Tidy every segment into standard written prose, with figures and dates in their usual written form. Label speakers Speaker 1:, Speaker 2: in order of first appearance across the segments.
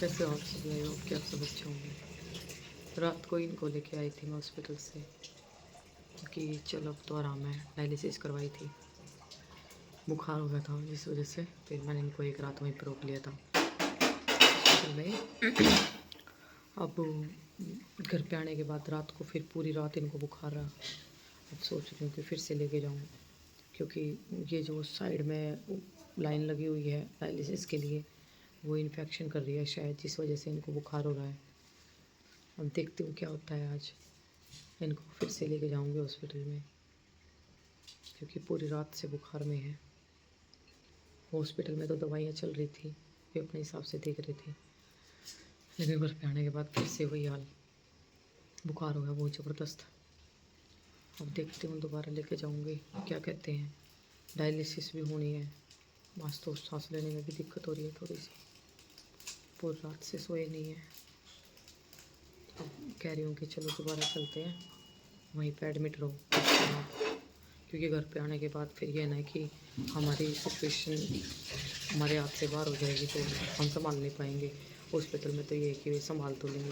Speaker 1: कैसे आप सब आए हो? क्या सब अच्छे होंगे। रात को इनको लेके आई थी मैं हॉस्पिटल से कि चलो अब तो आराम है। डायलिसिस करवाई थी, बुखार हो गया था जिस वजह से फिर मैंने इनको एक रात वहीं पर रोक लिया था हॉस्पिटल में। अब घर पे आने के बाद रात को फिर पूरी रात इनको बुखार रहा। अब सोच रही हूँ कि फिर से लेके जाऊँ, क्योंकि ये जो साइड में लाइन लगी हुई है डायलिसिस के लिए वो इन्फेक्शन कर रही है शायद, जिस वजह से इनको बुखार हो रहा है। अब देखती हूँ क्या होता है। आज इनको फिर से लेके जाऊँगी हॉस्पिटल में, क्योंकि पूरी रात से बुखार में है। हॉस्पिटल में तो दवाइयाँ चल रही थी, वे अपने हिसाब से देख रहे थे, लेकिन घर पे आने के बाद फिर से वही हाल, बुखार हो गया बहुत ज़बरदस्त। अब देखती हूँ दोबारा लेके जाऊँगी, क्या कहते हैं। डायलिसिस भी होनी है, बस तो सांस लेने में भी दिक्कत हो रही है थोड़ी सी, पूरी रात से सोए नहीं है। अब कह रही हूँ कि चलो दोबारा चलते हैं, वहीं पे एडमिट रहो, क्योंकि घर पे आने के बाद फिर ये ना कि हमारी सिचुएशन हमारे हाथ से बाहर हो जाएगी तो हम संभाल नहीं पाएंगे। हॉस्पिटल में तो ये है कि वे संभाल तो लेंगे,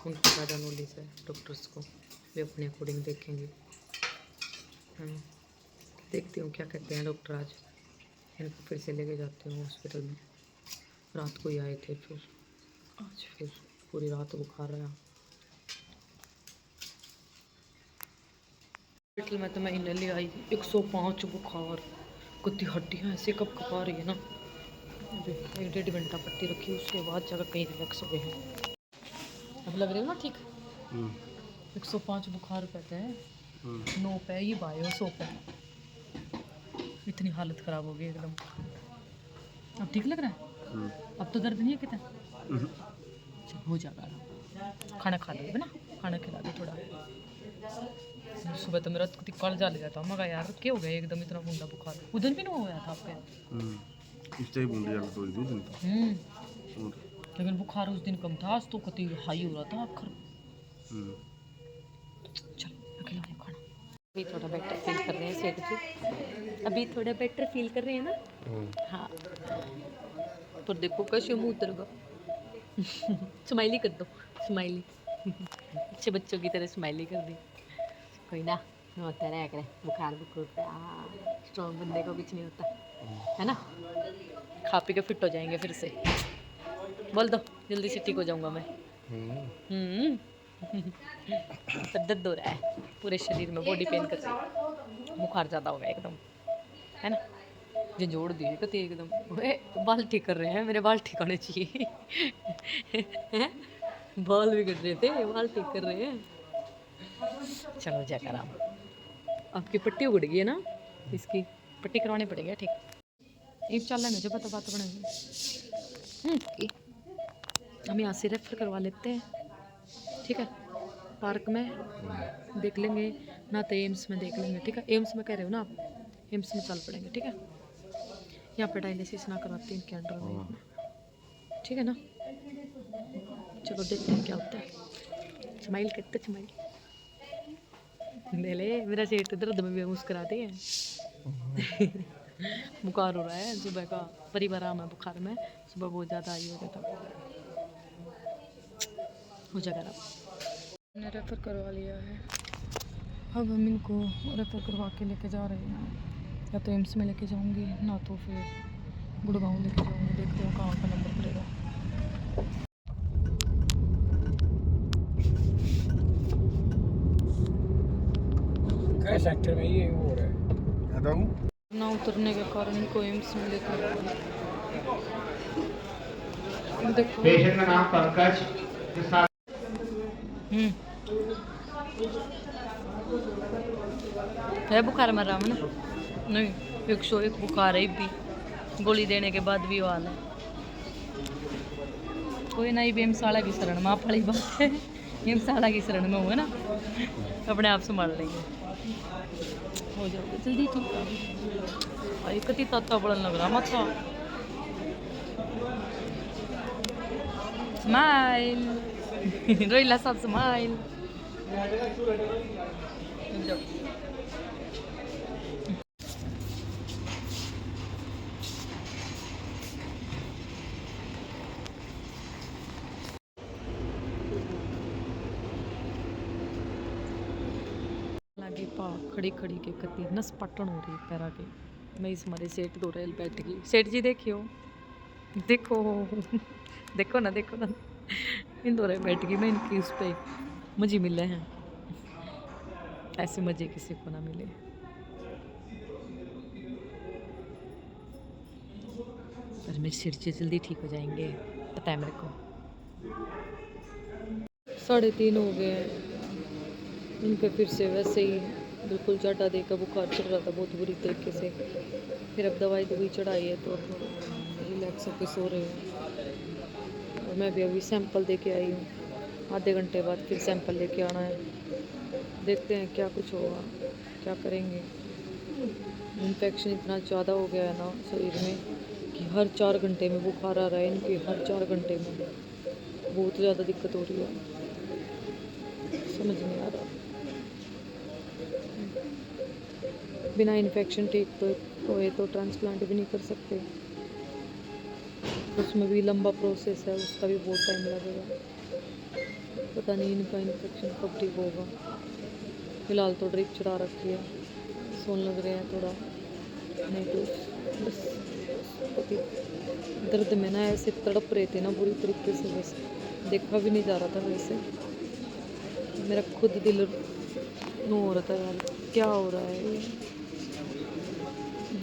Speaker 1: उनको ज़्यादा नॉलेज है डॉक्टर्स को, वे अपने अकॉर्डिंग देखेंगे। देखती हूँ क्या कहते हैं डॉक्टर। आज इनको फिर से लेके जाते हूँ हॉस्पिटल में। रात को ही आए थे, फिर आज फिर पूरी रात बुखार रहा। हॉस्पिटल में तो मैं इन्हें ले आई 105 बुखार, कुत्ती हड्डियाँ ऐसे कब कपा रही है ना। एक 1.5 घंटा पट्टी रखी, उसके बाद जगह कहीं रिलैक्स हो गए हैं। अब लग रहे हो ना ठीक। 105 बुखार कहते हैं, 9 पे ही बायो 100 पे। इतनी हालत ख़राब हो गई एकदम। अब ठीक लग रहा है? अब तो दर्द नहीं है कितना? हो जाएगा। खाना खा लो ना, खाना खिला दो थोड़ा। सुबह तो मेरा काल जा लिया था, मगर यार क्या हो गया एकदम इतना बूंदा बुखार। उधर भी ना हो गया था आपके?
Speaker 2: इस टाइप बूंदे जाके तो दो दिन था।
Speaker 1: लेकिन बुखार उस दिन कम था, आज तो कति हाई हो रहा था आखिर। चलो खिला दो खाना। अभी थोड़ा बेटर फील कर रहे हैं सेठ जी, अभी थोड़ा बेटर फील कर रहे हैं ना। हाँ, पर देखो कैसे मुँह उतर गया। स्माइली कर दो, स्माइली। अच्छे बच्चों की तरह स्माइली कर दी। कोई ना, होता रहा करे बुखार बुखार, स्ट्रॉन्ग बंदे को कुछ नहीं होता है ना। खा पी के फिट हो जाएंगे फिर से। बोल दो जल्दी से ठीक हो जाऊंगा मैं। तो दर्द हो रहा है पूरे शरीर में, बॉडी पेन कर रही है, बुखार ज़्यादा हो गया एकदम, है ना। जो जोड़ दिए कति एकदम। वे बाल ठीक कर रहे हैं, मेरे बाल ठीक होने चाहिए। बाल भी कर रहे थे, बाल ठीक कर रहे हैं। चलो जय कराम। आपकी पट्टी उगड़ गई है ना, इसकी पट्टी करवानी पड़ेगी। ठीक एक चल मुझे पता बात बनेगी। हम यहाँ से रेफर करवा लेते हैं, ठीक है। पार्क में देख लेंगे ना, तो एम्स में देख लेंगे, ठीक है। एम्स में कह रहे हो ना आप, एम्स में चल पड़ेंगे, ठीक है। यहाँ पर डायलिसिस ना करवाते हैं इनके अंडर में, ठीक है ना। चलो देखते हैं क्या होता है। स्माइल करते स्माइल ले ले, मेरा सेठ दर्द में भी मुस्कुराते हैं। बुखार हो रहा है सुबह का, परिवार आम है बुखार में, सुबह बहुत ज़्यादा आई हो गया था। हो जाएगा अब। मैंने रेफ़र करवा लिया है, अब हम इनको रेफ़र करवा के लेके जा रहे हैं। या तो एम्स में लेके जाऊंगी, ना तो फिर गुड़गांव लेके जाऊंगी। देखते हो कहाँ का नंबर पड़ेगा।
Speaker 3: सेक्टर में ये हो रहा है
Speaker 1: ना उतरने के कारण इनको एम्स में लेकर देखो।
Speaker 4: पेशेंट का नाम पंकज।
Speaker 1: है बुखार मर रहा है ना? नहीं, 101 बुखार है भी, गोली देने के बाद भी हाल है। कोई ना, भी एमसाड़ा की शरण में आप वाली बात है। एमसाड़ा की शरण में हुआ ना, अपने आप संभाल लेंगे, हो जाओगे जल्दी ठीक। भाई कति ताता बड़न लग रहा माथा। स्माइल। रोइला सब स्माइल। आगे पा खड़ी खड़ी के कती नस पटन हो रही पैरा के। मैं इस मारे सेठ दो रेल बैठ गई। सेठ जी देखियो, देखो देखो ना इन दो रेल बैठ गई मैं, इनकी उस पर मजे मिले हैं। ऐसे मजे किसी को ना मिले। पर मेरे सिर से जल्दी ठीक हो जाएंगे, पता है मेरे को। 3:30 हो गए हैं। इनके फिर से वैसे ही बिल्कुल चाटा देकर बुखार चढ़ रहा था बहुत बुरी तरीके से। फिर अब दवाई चढ़ाई है तो रिलैक्स होकर सो रहे हैं। और मैं भी अभी सैंपल दे के आई हूँ। आधे घंटे बाद फिर सैंपल लेके आना है। देखते हैं क्या कुछ होगा, क्या करेंगे। इन्फेक्शन इतना ज़्यादा हो गया है ना शरीर में कि हर 4 घंटे में बुखार आ रहा है इनके। हर 4 घंटे में बहुत ज़्यादा दिक्कत हो रही है, समझ नहीं आ रहा। बिना इन्फेक्शन ठीक तो होए तो ट्रांसप्लांट भी नहीं कर सकते। उसमें भी लंबा प्रोसेस है, उसका भी बहुत टाइम लगेगा। पता नहीं इनका इन्फेक्शन कब ठीक होगा। फिलहाल तो ड्रिप चढ़ा रखी है, सोन लग रहे हैं थोड़ा, नहीं तो बस दर्द में ना ऐसे तड़प रहे थे ना बुरी तरीके से, बस देखा भी नहीं जा रहा था। वैसे मेरा खुद दिल नो हो रहा था यार, क्या हो रहा है।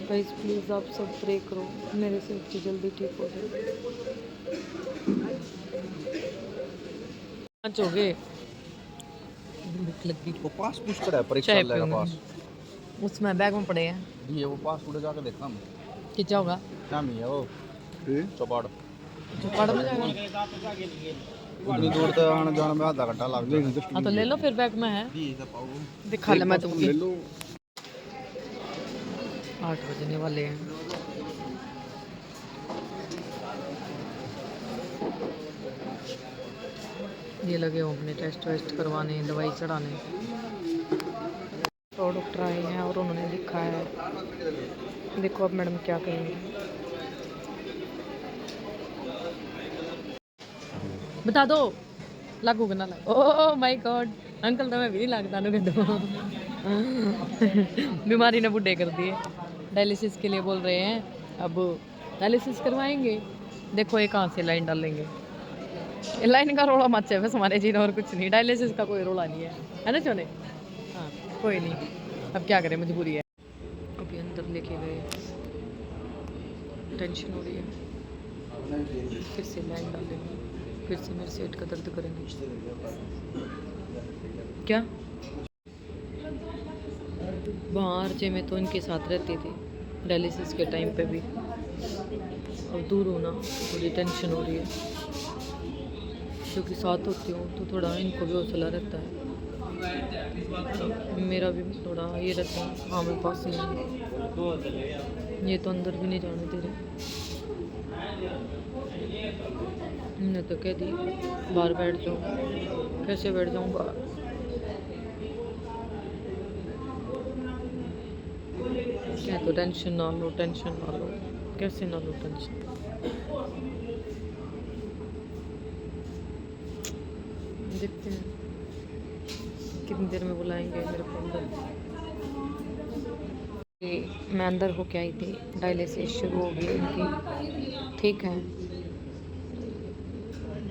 Speaker 1: गाइस प्लीज़ आप सब प्रे करो मेरे से अच्छी जल्दी ठीक हो जाए। हो गए, भूख लगी।
Speaker 3: वो पास पूछ कर है परीक्षा
Speaker 1: चाय
Speaker 3: लेगा पास।
Speaker 1: उसमें बैग में पड़े हैं।
Speaker 3: ये वो पास पूरे जाके देखना हम
Speaker 1: क्या होगा?
Speaker 3: क्या मी है वो चौपाड़
Speaker 1: चौपाड़ में जाएगा।
Speaker 3: इतनी दूर तो आने जाने में आधा घंटा लग जाएगा।
Speaker 1: हाँ तो ले लो फिर, बैग में है, दिखा ले मैं दूंगी। 8 बजने वाले हैं। ये लगे हो अपने टेस्ट वेस्ट करवाने, दवाई चढ़ाने। तो डॉक्टर आए हैं और उन्होंने लिखा है, देखो अब मैडम क्या करेंगे। बता दो लागू ना लागू। ओह माय गॉड अंकल तो मैं भी नहीं लगता नु दो। बीमारी ने बुढ़े कर दिए। डायलिसिस के लिए बोल रहे हैं, अब डायलिसिस करवाएंगे। देखो ये कहाँ से लाइन डालेंगे। लाइन का रोड़ा मच है बस हमारे जी, और कुछ नहीं। डायलिसिस का कोई रोड़ा नहीं है ना चोने। हाँ कोई नहीं, अब क्या करें, मजबूरी है। अभी अंदर लेके गए, टेंशन हो रही है। फिर से लाइन डालेंगे, फिर से मेरे सेट का दर्द करेंगे। क्या वहाँ आरजे में तो इनके साथ रहती थी डायलिसिस के टाइम पे भी। अब दूर होना थोड़ी टेंशन हो रही है, क्योंकि साथ होती हूँ तो थोड़ा इनको भी हौसला रहता है। मेरा भी थोड़ा ये रहता है, हाँ मेरे पास नहीं, ये तो अंदर भी नहीं जाने दे रहे। मैंने तो कह दी बाहर बैठ जाऊँ, कैसे बैठ जाऊँ बाहर। क्या तो टेंशन ना लो, टेंशन ना लो, कैसे ना लो टेंशन। देखते हैं कितनी देर में बुलाएंगे मेरे को अंदर। मैं अंदर होके आई थी, डायलिसिस शुरू हो गई इनकी, ठीक है।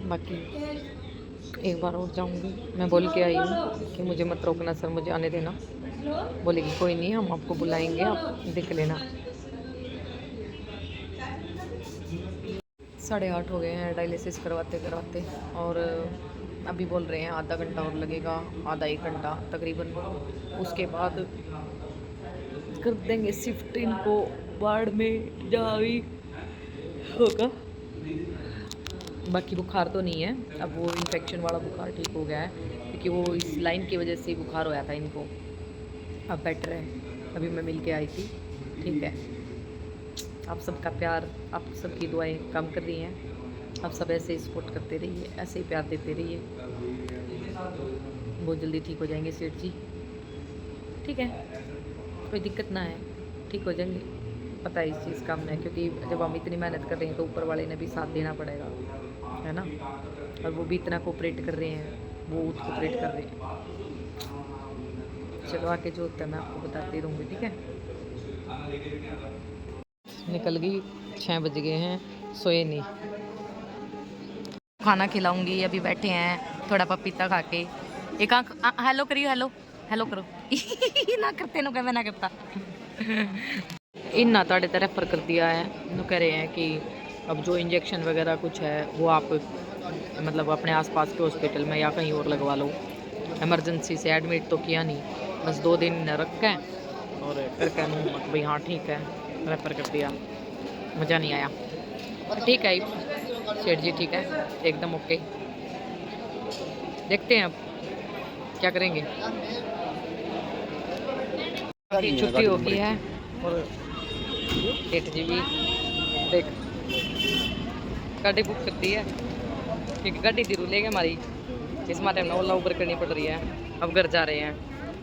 Speaker 1: बाकी एक बार और जाऊंगी। मैं बोल के आई हूँ कि मुझे मत रोकना सर, मुझे आने देना। बोलेगी कोई नहीं, हम आपको बुलाएंगे, आप देख लेना। 8:30 हो गए हैं डायलिसिस करवाते करवाते, और अभी बोल रहे हैं आधा घंटा और लगेगा, आधा 1 घंटा तकरीबन। उसके बाद कर देंगे शिफ्ट इनको वार्ड में, जहाँ भी होगा। बाकी बुखार तो नहीं है, अब वो इन्फेक्शन वाला बुखार ठीक हो गया है, क्योंकि वो इस लाइन की वजह से बुखार होया था इनको। अब बेटर है, अभी मैं मिल के आई थी, ठीक है। आप सबका प्यार, आप सबकी दुआएं काम कर रही हैं। आप सब ऐसे ही सपोर्ट करते रहिए, ऐसे ही प्यार देते रहिए। बहुत जल्दी ठीक हो जाएंगे सेठ जी, ठीक है, कोई दिक्कत ना है, ठीक हो जाएंगे। पता है इस चीज़ का हमने, क्योंकि जब हम इतनी मेहनत कर रहे हैं तो ऊपर वाले ने भी साथ देना पड़ेगा, है ना। और वो भी इतना कोऑपरेट कर रहे हैं, वो कोऑपरेट कर रहे हैं। चलो आके जो होता है मैं आपको बताती रहूँगी, ठीक है। निकल गई, 6 बज गए हैं, सोए नहीं। खाना खिलाऊंगी, अभी बैठे हैं थोड़ा पपीता खा के। एक आँख हेलो करियो, हेलो हेलो करो ना करते नो, मैं ना करता इन्ना ताड़े तो रेफर कर दिया है। नु कह रहे हैं कि अब जो इंजेक्शन वगैरह कुछ है वो आप मतलब अपने आसपास के हॉस्पिटल में या कहीं और लगवा लो। इमरजेंसी से एडमिट तो किया नहीं, बस 2 दिन रख के और फिर कहूँ भाई हाँ ठीक है, रेफर कर दिया। मज़ा नहीं आया। ठीक है सेठ जी, ठीक है एकदम ओके। देखते हैं अब क्या करेंगे। छुट्टी हो गई है और सेठ जी भी देख गाड़ी बुक कर दी है क्योंकि गाड़ी दी रूलेगी हमारी, इस मारे में ओला उबर करनी पड़ रही है। अब घर जा रहे हैं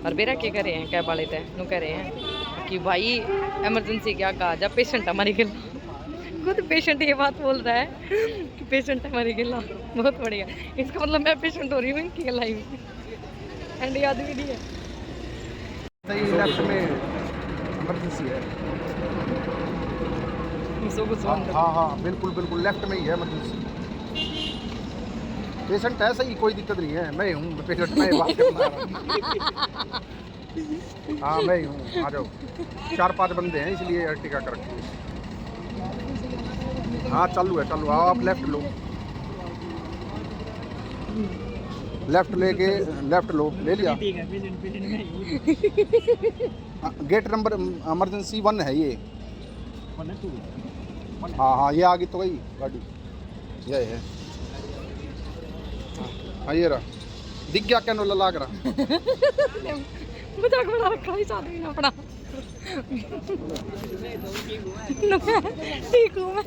Speaker 1: और बेरा क्या कर रहे हैं, कैब वाले थे नु कह रहे हैं कि भाई इमरजेंसी क्या कहा जा, पेशेंट हमारी गिला। खुद पेशेंट ये बात बोल रहा है कि पेशेंट हमारी गिला। बहुत बढ़िया, इसका मतलब मैं पेशेंट हो रही हूँ इनकी गिलाई में। एंड याद भी नहीं है
Speaker 3: लेफ्ट में इमरजेंसी है। हाँ हाँ बिल्कुल बिल्कुल लेफ्ट में ही है इमरजेंसी। पेशेंट है सही, कोई दिक्कत नहीं है। मैं हूँ पेशेंट, मैं बात करना रहा। हाँ मैं ही हूँ, आ जाओ। 4-5 बंदे हैं इसलिए अर्टिगा कर रखी है। हाँ चालू है, चालू। आओ आप लेफ्ट लो, लेफ्ट लेके लेफ्ट लो, ले लिया। गेट नंबर इमरजेंसी 1 है ये। हाँ हाँ ये आ गई तो गई गाड़ी, ये है। हाँ ये रहा, दिख गया क्या नोला लाग रहा।
Speaker 1: मजाक बना रखा है इस आदमी ने अपना। ठीक हूँ मैं।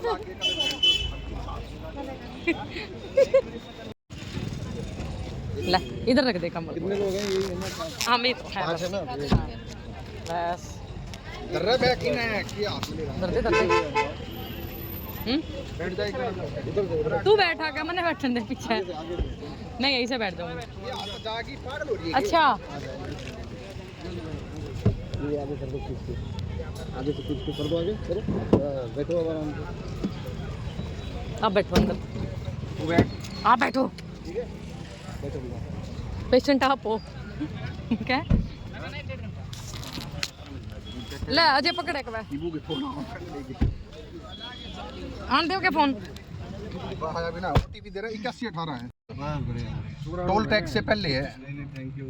Speaker 1: ले इधर रख दे कमल।
Speaker 3: कितने लोग हैं ये?
Speaker 1: हामिद है
Speaker 3: पाँच है ना।
Speaker 1: बस।
Speaker 3: दर्रे बैकिंग है क्या आपने?
Speaker 1: दर्दे दर्दे।
Speaker 3: बैठ जाएगा।
Speaker 1: तू बैठा क्या, मैंने बैठने दे पीछे। मैं यहीं से बैठ जाऊंगी।
Speaker 3: जागी पागल हो रही है।
Speaker 1: अच्छा
Speaker 3: ये आगे कर दो, आगे से कुछ कर दो, आगे करो। बैठो अब आराम से।
Speaker 1: आप बैठो अंदर,
Speaker 3: बैठ,
Speaker 1: आप बैठो।
Speaker 3: ठीक है बैठो।
Speaker 1: पेशेंट आप हो क्या? ले अजय पकड़े के
Speaker 3: टीबू के फोन
Speaker 1: आन दो के फोन।
Speaker 3: आया बिना ओटीपी दे रहा है। 8118 है। वाह बढ़िया, टोल टैक्स से पहले है। नहीं थैंक यू।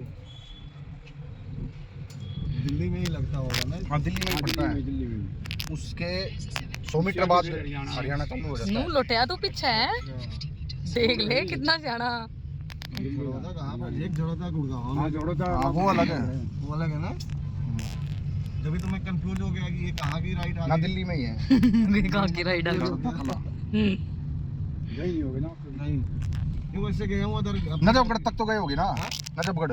Speaker 3: दिल्ली में ही लगता होगा ना? हाँ दिल्ली में ही पड़ता है। दिल्ली में उसके 100 मीटर बाद हरियाणा चालू हो जाता है।
Speaker 1: मुंह लोटिया तू पीछे है, देख ले कितना जाना।
Speaker 3: कहाँ पर? एक जोड़ा था गुड़गांव। हाँ जोड़ा था, वो अलग है, वो अलग है ना। जब तुम्हें कंफ्यूज हो गया कि ये कहाँ की राइड आ गई। ना दिल्ली में ही है।
Speaker 1: कहाँ की राइड आ गई?
Speaker 3: यही होगी ना? नहीं ये वैसे गए हूँ उधर नजफगढ़ तक तो गए होगी ना? नजफगढ़,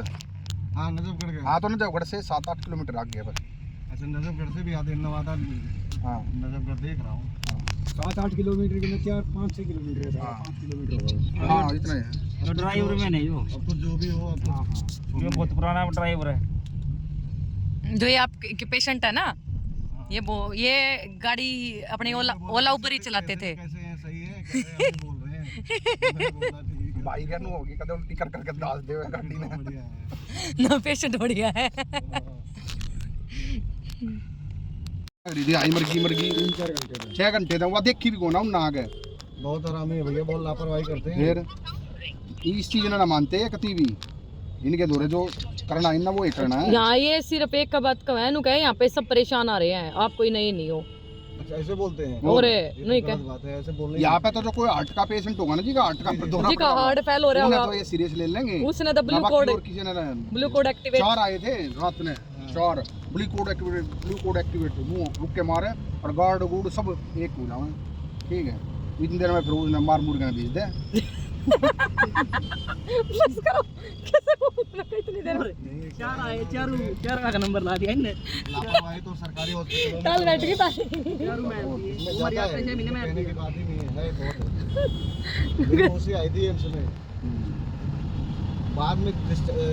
Speaker 3: हाँ नजफगढ़ गए। हाँ तो नजफगढ़ से 7-8 किलोमीटर आगे है बस। अच्छा नजफगढ़ से भी आते नवादा। हाँ नजफगढ़ देख रहा हूँ। 7-8 किलोमीटर के 4-5-6 किलोमीटर। हाँ 5 किलोमीटर। हाँ इतना है। तो ड्राइवर में नहीं हो अब तो, जो भी हो अब। हाँ हाँ ये बहुत पुराना ड्राइवर है।
Speaker 1: जो ये आपके पेशेंट है ना, ये गाड़ी अपनी ओला ऊपर ही चलाते थे।
Speaker 3: कैसे हैं? सही है, कैसे बोल रहे हैं? भाई क्या होगी कदम उल्टी कर करके डाल दे गाड़ी ने।
Speaker 1: ना पेशेंट बढ़िया है।
Speaker 3: आई मरगी 6 घंटे था वो, देखी भी कौन ना आ गए। बहुत आरामी है भैया, बहुत लापरवाही करते हैं। फिर इस चीज ना मानते हैं कभी भी। इनके दौरे जो करना है ना वो ही करना है।
Speaker 1: यहाँ ये सिर्फ एक का बात का है, कहे यहाँ पे सब परेशान आ रहे हैं, आप कोई नहीं हो।
Speaker 3: अच्छा ऐसे बोलते हैं?
Speaker 1: और नहीं कह
Speaker 3: बात है ऐसे बोलने। यहाँ पे तो जो कोई हार्ट का पेशेंट होगा ना जी का हार्ट का दौरा,
Speaker 1: जी का हार्ट फेल हो रहा होगा,
Speaker 3: तो ये सीरियस ले लेंगे।
Speaker 1: उसने तो ब्लू कोड एक्टिवेट
Speaker 3: 4 आए थे रात में, 4 ब्लू कोड एक्टिवेट मुंह रुक के मारे और गार्ड गुड सब एक हो जाए। ठीक है इतनी देर में फिर उसने मार मुर के भेज दे।
Speaker 1: बस करो, कैसे बोल रहा है इतनी देर में? 4 आए, 4 का नंबर ला दिया इनने।
Speaker 3: लापरवाही तो सरकारी हॉस्पिटल में
Speaker 1: कल बैठ गई ताली।
Speaker 3: उम्र यात्रा 6 महीने में कहने की बात ही नहीं है, बहुत है। मेरी मौसी आई थी एम्स में, बाद में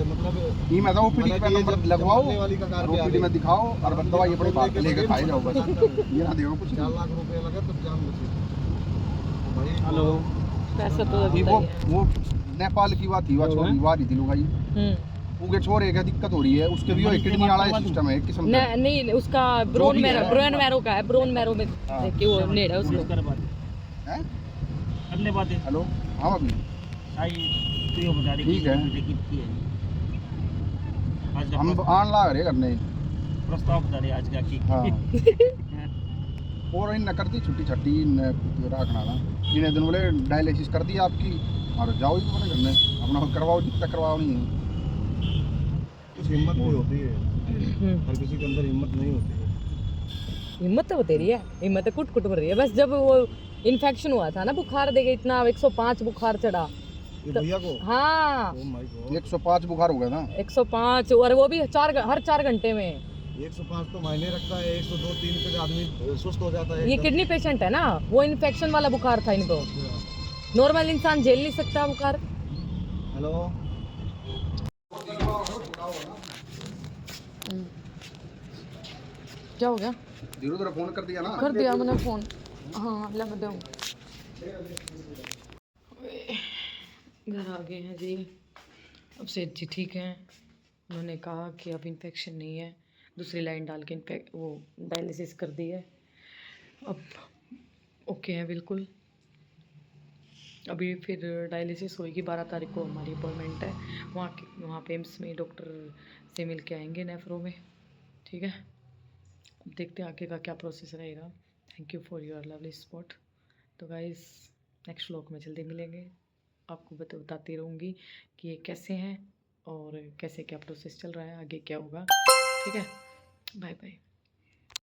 Speaker 3: मतलब ये मैं ओपीडी पे नंबर लगवाओ और ओपीडी में दिखाओ और दवाई अपने पास लेके खाए जाओ बस। ये ना देखो कुछ 4 लाख रुपए लगे तब जान बची भाई। हेलो
Speaker 1: पैसा तो
Speaker 3: अभी वो नेपाल की बात थी, वो छोरी वाली थी लुगाई, उनके छोरे का दिक्कत हो रही है, उसके भी किडनी वाला सिस्टम है एक किस्म का।
Speaker 1: नहीं उसका ब्रोन मैरो का है, ब्रोन मैरो में कि वो नेड है उसको।
Speaker 3: हैं
Speaker 4: अगले बात है।
Speaker 3: हेलो हाँ अभी
Speaker 4: तो ये बता रही
Speaker 3: ठीक है,
Speaker 4: आज का
Speaker 3: हम आन ला रहे करने
Speaker 4: प्रस्ताव बता रहे आज का की।
Speaker 3: हाँ और इन न करती छुट्टी छट्टी रखना ना, इन्हें दिन बोले डायलिसिस कर दी आपकी और जाओ ही तो करने अपना करवाओ जितना करवाओ नहीं है। कुछ हिम्मत नहीं होती है, हर किसी के अंदर हिम्मत नहीं होती है।
Speaker 1: हिम्मत तो तेरी है, हिम्मत तो कुट कुट भर रही है। बस जब वो इन्फेक्शन हुआ था ना, बुखार देखे इतना 105 बुखार चढ़ा
Speaker 3: ये भैया को।
Speaker 1: हाँ
Speaker 3: 105 बुखार हो गया था,
Speaker 1: 105 और वो भी हर 4 घंटे में।
Speaker 3: 105 तो मायने रखता है, 102-3 पे आदमी सुस्त हो जाता है।
Speaker 1: ये किडनी पेशेंट है ना, वो इन्फेक्शन वाला बुखार था इनको, नॉर्मल इंसान झेल नहीं सकता बुखार।
Speaker 3: हेलो
Speaker 1: क्या हो गया?
Speaker 3: धीरे धीरे फोन कर दिया ना,
Speaker 1: कर दिया मैंने फोन। हाँ लग दो, घर आ गए हैं जी। अब सेठ जी ठीक हैं, उन्होंने कहा कि अब इन्फेक्शन नहीं है, दूसरी लाइन डाल के वो डायलिसिस कर दी है, अब ओके हैं बिल्कुल। अभी फिर डायलिसिस होएगी, 12 तारीख को हमारी अपॉइंटमेंट है, वहाँ पे एम्स में डॉक्टर से मिल के आएंगे नेफ्रो में। ठीक है, अब देखते हैं आगे का क्या प्रोसेस रहेगा। Thank you for your lovely support. तो गाइस नेक्स्ट व्लॉग में जल्दी मिलेंगे, आपको बताती रहूँगी कि ये कैसे हैं और कैसे क्या प्रोसेस चल रहा है, आगे क्या होगा। ठीक है, बाय बाय।